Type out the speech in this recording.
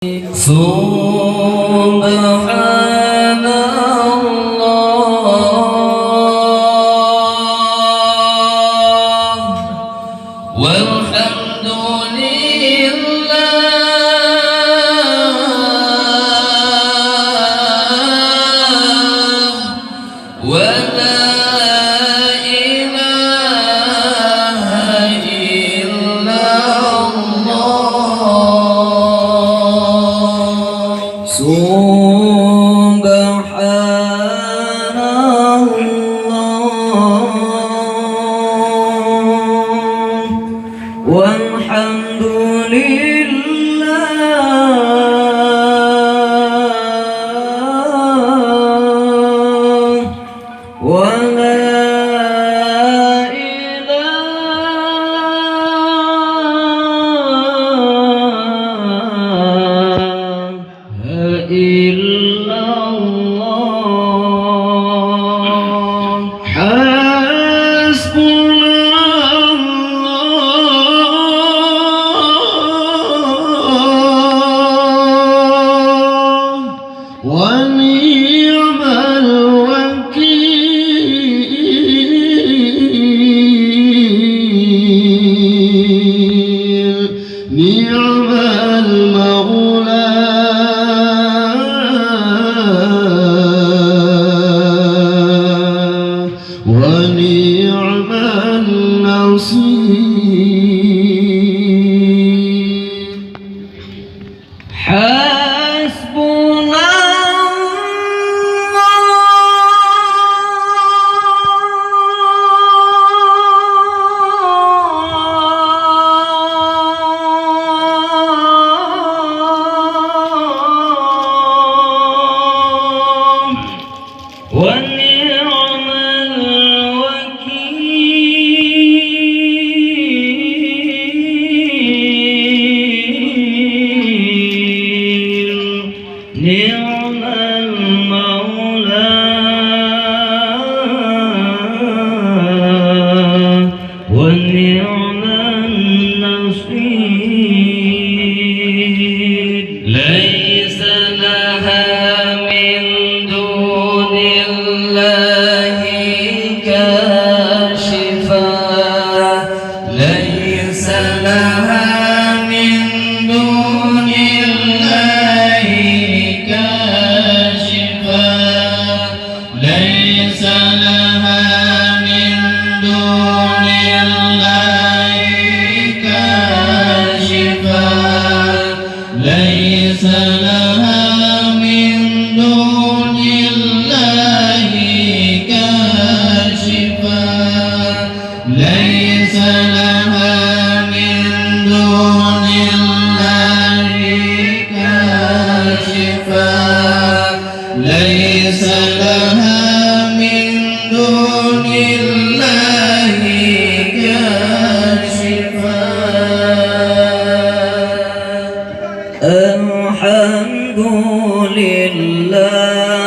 سبحان الله والحمد لله ولا إله إلا الله سبحان الله والحمد لله ولا إله إلا الله حسبنا الله ونعم الوكيل نعم المولى ونعم النصير حسبنا ونعم الوكيل نعم المولى ونعم النصير ليس لها من دون الله كاشفا ليس لها من دون الله كاشفا ليس لها من دون الله كاشفا ليس لها من دون الله كاشفا ليس لها من دون الله كاشفا ليس لها من دون الله كاشفا الحمد لله